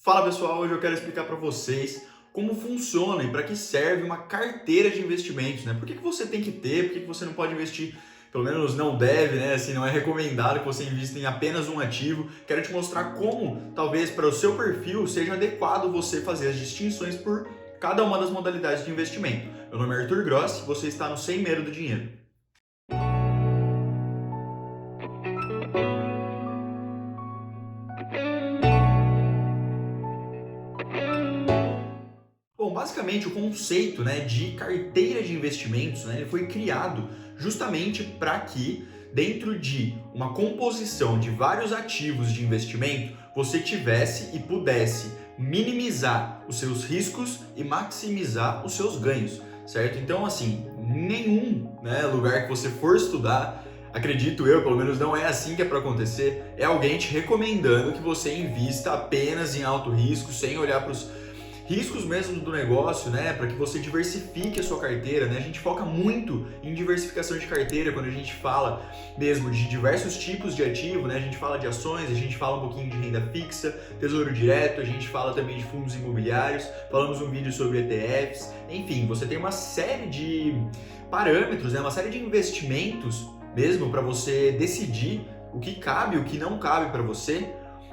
Fala pessoal, hoje eu quero explicar para vocês como funciona e para que serve uma carteira de investimentos, né? Por que você tem que ter, por que você não pode investir, pelo menos não deve, né? Assim, não é recomendado que você invista em apenas um ativo. Quero te mostrar como, talvez para o seu perfil, seja adequado você fazer as distinções por cada uma das modalidades de investimento. Meu nome é Arthur Grossi, você está no Sem Medo do Dinheiro. Bom, basicamente o conceito, né, de carteira de investimentos, né, ele foi criado justamente para que dentro de uma composição de vários ativos de investimento, você tivesse e pudesse minimizar os seus riscos e maximizar os seus ganhos, certo? Então, assim, nenhum, né, lugar que você for estudar, acredito eu, pelo menos não é assim que é para acontecer, é alguém te recomendando que você invista apenas em alto risco, sem olhar para os riscos mesmo do negócio, né, para que você diversifique a sua carteira, né? A gente foca muito em diversificação de carteira quando a gente fala mesmo de diversos tipos de ativo, né? A gente fala de ações, a gente fala um pouquinho de renda fixa, tesouro direto, a gente fala também de fundos imobiliários, falamos um vídeo sobre ETFs, enfim, você tem uma série de parâmetros, né, uma série de investimentos mesmo para você decidir o que cabe, o que não cabe para você.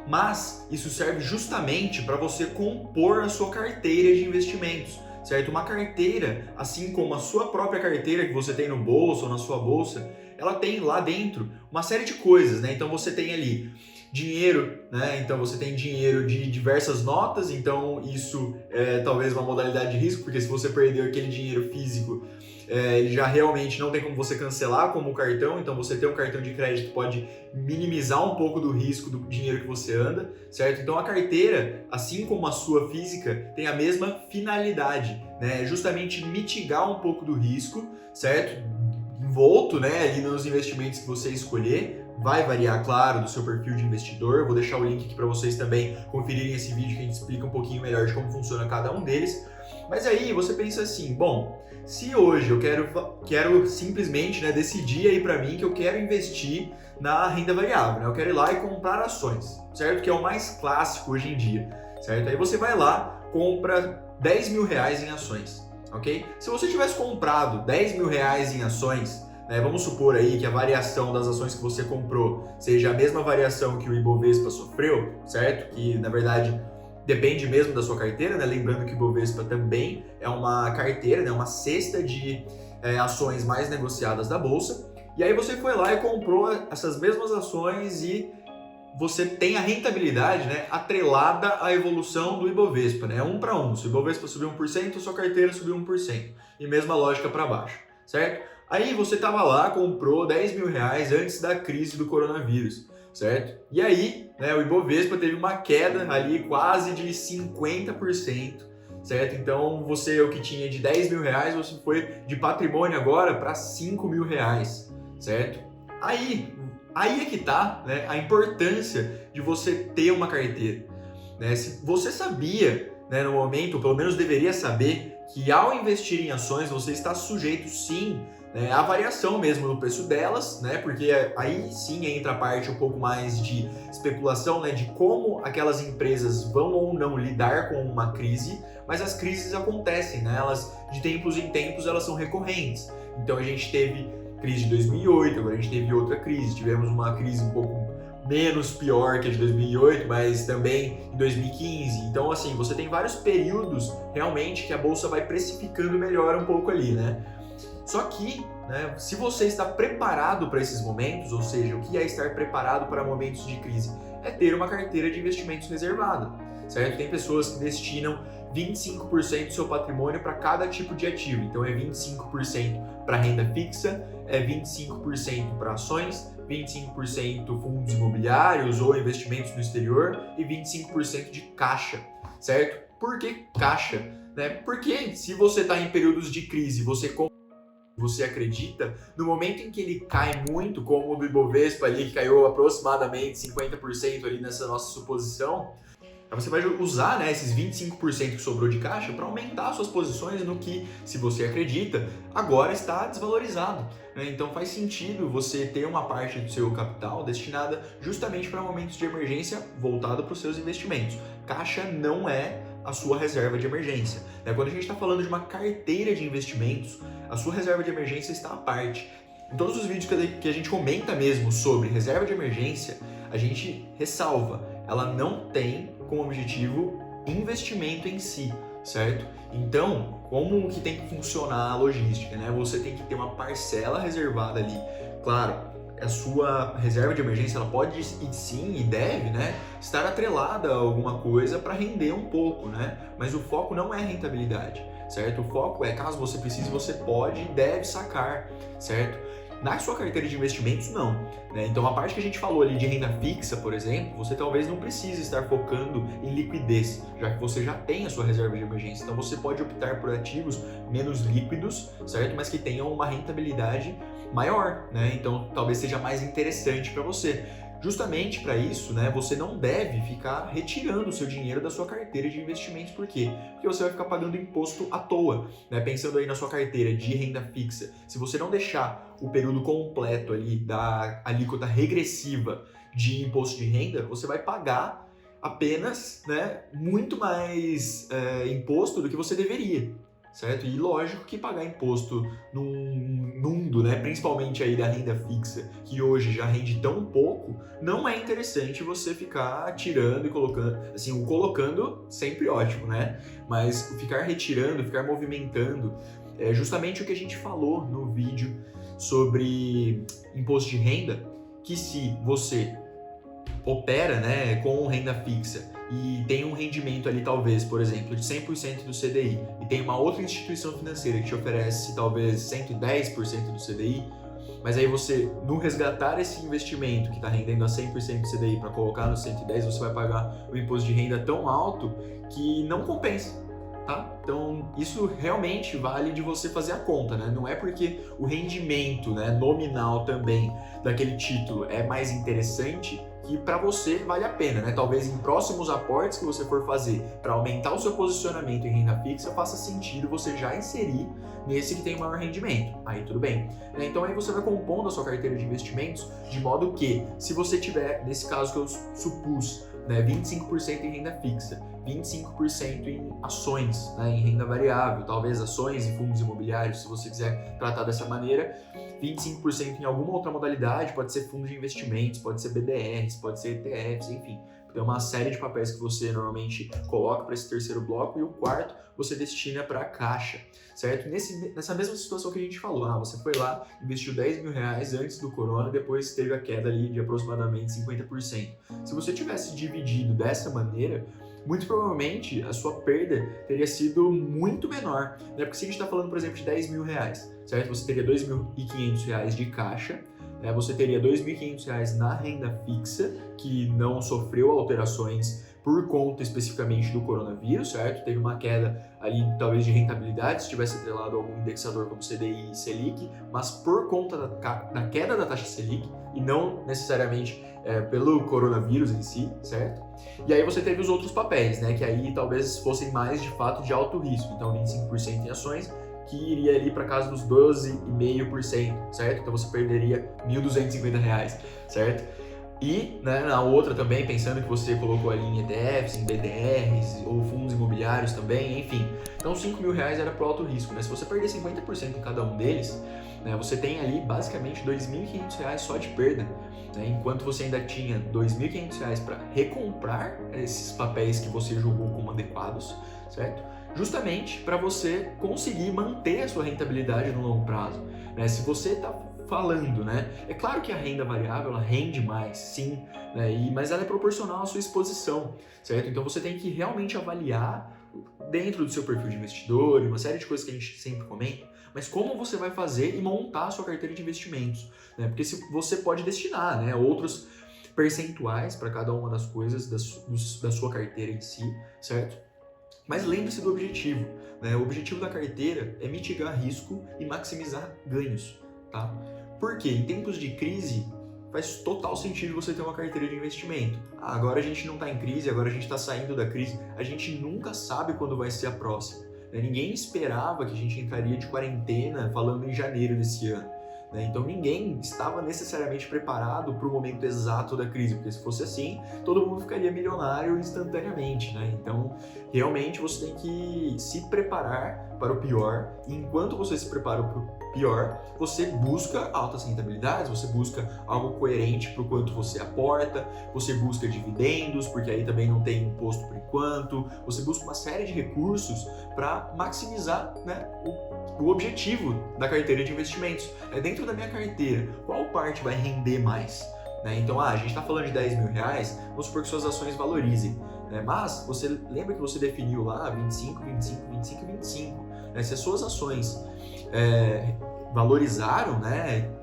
Mas isso serve justamente para você compor a sua carteira de investimentos, certo? Uma carteira, assim como a sua própria carteira que você tem no bolso ou na sua bolsa, ela tem lá dentro uma série de coisas, né? Então você tem ali dinheiro, né? Então você tem dinheiro de diversas notas, então isso é talvez uma modalidade de risco, porque se você perdeu aquele dinheiro físico, ele já realmente não tem como você cancelar como o cartão, então você ter um cartão de crédito pode minimizar um pouco do risco do dinheiro que você anda, certo? Então a carteira, assim como a sua física, tem a mesma finalidade, né? Justamente mitigar um pouco do risco, certo? Envolto, né, ali nos investimentos que você escolher. Vai variar, claro, do seu perfil de investidor. Eu vou deixar o link aqui para vocês também conferirem esse vídeo que a gente explica um pouquinho melhor de como funciona cada um deles. Mas aí você pensa assim, bom, se hoje eu quero simplesmente, né, decidir aí para mim que eu quero investir na renda variável, né? Eu quero ir lá e comprar ações, certo? Que é o mais clássico hoje em dia, certo? Aí você vai lá, compra 10 mil reais em ações, ok? Se você tivesse comprado 10 mil reais em ações, né, vamos supor aí que a variação das ações que você comprou seja a mesma variação que o Ibovespa sofreu, certo? Que na verdade depende mesmo da sua carteira, né? Lembrando que o Ibovespa também é uma carteira, né? Uma cesta de ações mais negociadas da bolsa. E aí você foi lá e comprou essas mesmas ações e você tem a rentabilidade, né, atrelada à evolução do Ibovespa, né? 1 para 1. Se o Ibovespa subir 1%, a sua carteira subiu 1%. E mesma lógica para baixo, certo? Aí você estava lá, comprou 10 mil reais antes da crise do coronavírus, certo? E aí, né, o Ibovespa teve uma queda ali quase de 50%, certo? Então você, o que tinha de 10 mil reais, você foi de patrimônio agora para 5 mil reais, certo? Aí é que tá, né, a importância de você ter uma carteira, né? Se você sabia, né, no momento, ou pelo menos deveria saber, que ao investir em ações você está sujeito sim, né, à variação mesmo do preço delas, né? Porque aí sim entra a parte um pouco mais de especulação, né, de como aquelas empresas vão ou não lidar com uma crise, mas as crises acontecem, né? Elas de tempos em tempos elas são recorrentes. Então a gente teve crise de 2008, agora a gente teve outra crise, tivemos uma crise um pouco menos pior que a de 2008, mas também em 2015. Então, assim, você tem vários períodos realmente que a bolsa vai precificando melhor um pouco ali, né? Só que, né, se você está preparado para esses momentos, ou seja, o que é estar preparado para momentos de crise? É ter uma carteira de investimentos reservada, certo? Tem pessoas que destinam 25% do seu patrimônio para cada tipo de ativo. Então é 25% para renda fixa, é 25% para ações, 25% fundos imobiliários ou investimentos no exterior e 25% de caixa, certo? Por que caixa? Né? Porque se você está em períodos de crise, você acredita, no momento em que ele cai muito, como o do Ibovespa ali, que caiu aproximadamente 50% ali nessa nossa suposição, Aí você vai usar, né, esses 25% que sobrou de caixa para aumentar suas posições no que, se você acredita, agora está desvalorizado, né? Então faz sentido você ter uma parte do seu capital destinada justamente para momentos de emergência voltado para os seus investimentos. Caixa não é a sua reserva de emergência, né? Quando a gente está falando de uma carteira de investimentos, a sua reserva de emergência está à parte. Em todos os vídeos que a gente comenta mesmo sobre reserva de emergência, a gente ressalva, ela não tem como objetivo investimento em si, certo? Então, como que tem que funcionar a logística, né? Você tem que ter uma parcela reservada ali. Claro, a sua reserva de emergência ela pode e sim e deve, né, estar atrelada a alguma coisa para render um pouco, né? Mas o foco não é rentabilidade, certo? O foco é, caso você precise, você pode e deve sacar, certo? Na sua carteira de investimentos, não, né? Então, a parte que a gente falou ali de renda fixa, por exemplo, você talvez não precise estar focando em liquidez, já que você já tem a sua reserva de emergência. Então, você pode optar por ativos menos líquidos, certo? Mas que tenham uma rentabilidade maior, né? Então, talvez seja mais interessante para você. Justamente para isso, né, você não deve ficar retirando o seu dinheiro da sua carteira de investimentos. Por quê? Porque você vai ficar pagando imposto à toa, né? Pensando aí na sua carteira de renda fixa, se você não deixar o período completo ali da alíquota regressiva de imposto de renda, você vai pagar apenas, né, muito mais imposto do que você deveria, certo? E lógico que pagar imposto num mundo, né, principalmente aí da renda fixa, que hoje já rende tão pouco, não é interessante você ficar tirando e colocando, assim, o colocando sempre ótimo, né? Mas ficar retirando, ficar movimentando, é justamente o que a gente falou no vídeo sobre imposto de renda, que se você opera, né, com renda fixa e tem um rendimento ali, talvez, por exemplo, de 100% do CDI, e tem uma outra instituição financeira que te oferece talvez 110% do CDI, mas aí você, no resgatar esse investimento que está rendendo a 100% do CDI para colocar no 110, você vai pagar o imposto de renda tão alto que não compensa. Tá? Então, isso realmente vale de você fazer a conta, né? Não é porque o rendimento, né, nominal também daquele título é mais interessante que para você vale a pena, né? Talvez em próximos aportes que você for fazer para aumentar o seu posicionamento em renda fixa, faça sentido você já inserir nesse que tem maior rendimento. Aí tudo bem. Então aí você vai compondo a sua carteira de investimentos de modo que, se você tiver, nesse caso que eu supus, né, 25% em renda fixa, 25% em ações, né, em renda variável, talvez ações e fundos imobiliários, se você quiser tratar dessa maneira, 25% em alguma outra modalidade, pode ser fundos de investimentos, pode ser BDRs, pode ser ETFs, enfim. Tem uma série de papéis que você normalmente coloca para esse terceiro bloco e o quarto você destina para a caixa, certo? Nessa mesma situação que a gente falou, você foi lá, investiu R$10.000 antes do corona e depois teve a queda ali de aproximadamente 50%. Se você tivesse dividido dessa maneira, muito provavelmente a sua perda teria sido muito menor, né? Porque se a gente está falando, por exemplo, de R$10.000, certo? Você teria R$2.500 de caixa, você teria R$2.500 na renda fixa, que não sofreu alterações por conta especificamente do coronavírus, certo? Teve uma queda ali, talvez, de rentabilidade, se tivesse atrelado algum indexador como CDI e Selic, mas por conta da queda da taxa Selic, e não necessariamente pelo coronavírus em si, certo? E aí você teve os outros papéis, né? Que aí talvez fossem mais, de fato, de alto risco. Então, 25% em ações, que iria ali para casa dos 12,5%, certo? Então você perderia R$1.250, certo? E, né, na outra também, pensando que você colocou ali em ETFs, em BDRs ou fundos imobiliários também, enfim. Então R$5.000 era para o alto risco, né? Se você perder 50% em cada um deles, né, você tem ali basicamente R$2.500 só de perda, né? Enquanto você ainda tinha R$2.500 para recomprar esses papéis que você julgou como adequados, certo? Justamente para você conseguir manter a sua rentabilidade no longo prazo, né? Se você está falando, né? É claro que a renda variável ela rende mais, sim, né? Mas ela é proporcional à sua exposição, certo? Então você tem que realmente avaliar dentro do seu perfil de investidor e uma série de coisas que a gente sempre comenta, mas como você vai fazer e montar a sua carteira de investimentos, né? Porque se você pode destinar, né, outros percentuais para cada uma das coisas da sua carteira em si, certo? Mas lembre-se do objetivo, né? O objetivo da carteira é mitigar risco e maximizar ganhos, tá? Porque em tempos de crise faz total sentido você ter uma carteira de investimento. Agora a gente não está em crise, agora a gente está saindo da crise, a gente nunca sabe quando vai ser a próxima. Ninguém esperava que a gente entraria de quarentena falando em janeiro desse ano. Então ninguém estava necessariamente preparado para o momento exato da crise, porque se fosse assim, todo mundo ficaria milionário instantaneamente. Então realmente você tem que se preparar para o pior, e enquanto você se prepara para o pior, você busca altas rentabilidades, você busca algo coerente para o quanto você aporta, você busca dividendos, porque aí também não tem imposto por enquanto, você busca uma série de recursos para maximizar, né, o objetivo da carteira de investimentos. Dentro da minha carteira, qual parte vai render mais? Então, a gente está falando de 10 mil reais, vamos supor que suas ações valorizem. Mas você lembra que você definiu lá 25, 25, 25 e 25. Se as suas ações valorizaram,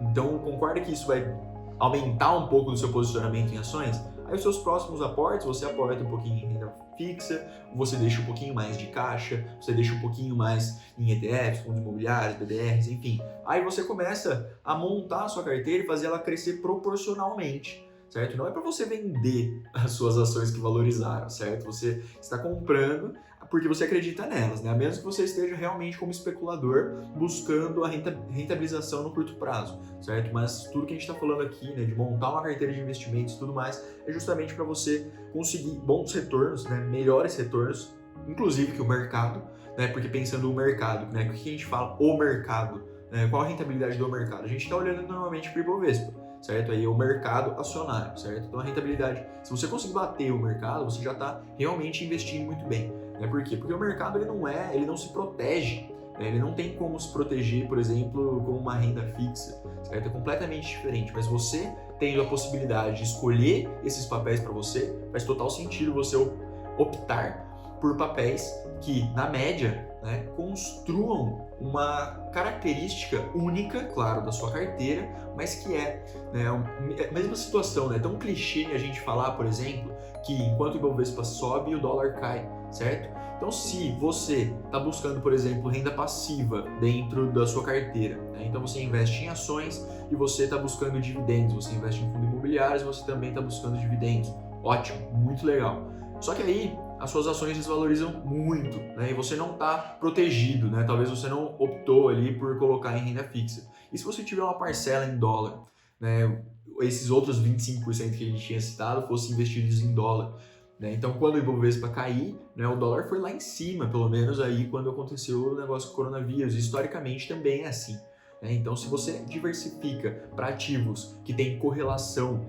então concorda que isso vai aumentar um pouco do seu posicionamento em ações? Aí os seus próximos aportes, você aporta um pouquinho em renda fixa, você deixa um pouquinho mais de caixa, você deixa um pouquinho mais em ETFs, fundos imobiliários, BDRs, enfim. Aí você começa a montar a sua carteira e fazer ela crescer proporcionalmente, certo? Não é para você vender as suas ações que valorizaram, certo? Você está comprando porque você acredita nelas, a menos que você esteja realmente como especulador buscando a rentabilização no curto prazo, certo? Mas tudo que a gente está falando aqui, de montar uma carteira de investimentos e tudo mais, é justamente para você conseguir bons retornos, melhores retornos, inclusive que o mercado, porque pensando no mercado, o que a gente fala, o mercado, qual a rentabilidade do mercado? A gente está olhando normalmente para o Ibovespa, certo? Aí é o mercado acionário, certo? Então a rentabilidade, se você conseguir bater o mercado, você já está realmente investindo muito bem. Por quê? Porque o mercado ele não se protege, ele não tem como se proteger, por exemplo, com uma renda fixa, certo? É completamente diferente, mas você tendo a possibilidade de escolher esses papéis para você, faz total sentido você optar por papéis que, na média, construam uma característica única, claro, da sua carteira, mas que é a mesma situação, é tão clichê a gente falar, por exemplo, que enquanto o Ibovespa sobe, o dólar cai, certo? Então, se você está buscando, por exemplo, renda passiva dentro da sua carteira, então você investe em ações e você está buscando dividendos, você investe em fundos imobiliários e você também está buscando dividendos. Ótimo, muito legal. Só que aí as suas ações desvalorizam muito, e você não está protegido, talvez você não optou ali por colocar em renda fixa. E se você tiver uma parcela em dólar, esses outros 25% que a gente tinha citado fossem investidos em dólar, então quando o Ibovespa cair, o dólar foi lá em cima, pelo menos aí quando aconteceu o negócio com o coronavírus, historicamente também é assim. Então, se você diversifica para ativos que têm correlação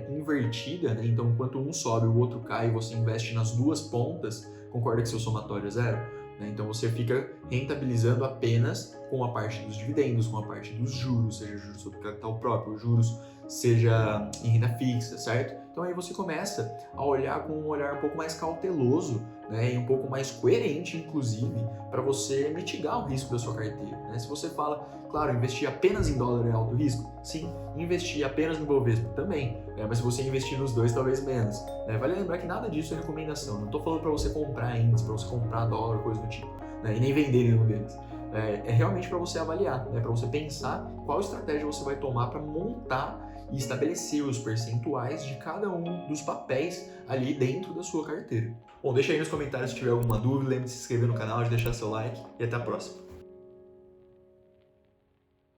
invertida, então enquanto um sobe o outro cai e você investe nas duas pontas, concorda que seu somatório é zero? Então você fica rentabilizando apenas com a parte dos dividendos, com a parte dos juros, seja juros sobre capital próprio, juros seja em renda fixa, certo? Então aí você começa a olhar com um olhar um pouco mais cauteloso, e um pouco mais coerente, inclusive, para você mitigar o risco da sua carteira. Se você fala, claro, investir apenas em dólar é alto risco? Sim. Investir apenas no Ibovespa? Também. Mas se você investir nos dois, talvez menos. Vale lembrar que nada disso é recomendação. Não estou falando para você comprar índice, para você comprar dólar, coisa do tipo, e nem vender nenhum deles. É realmente para você avaliar, para você pensar qual estratégia você vai tomar para montar e estabelecer os percentuais de cada um dos papéis ali dentro da sua carteira. Bom, deixa aí nos comentários se tiver alguma dúvida, lembre de se inscrever no canal, de deixar seu like e até a próxima.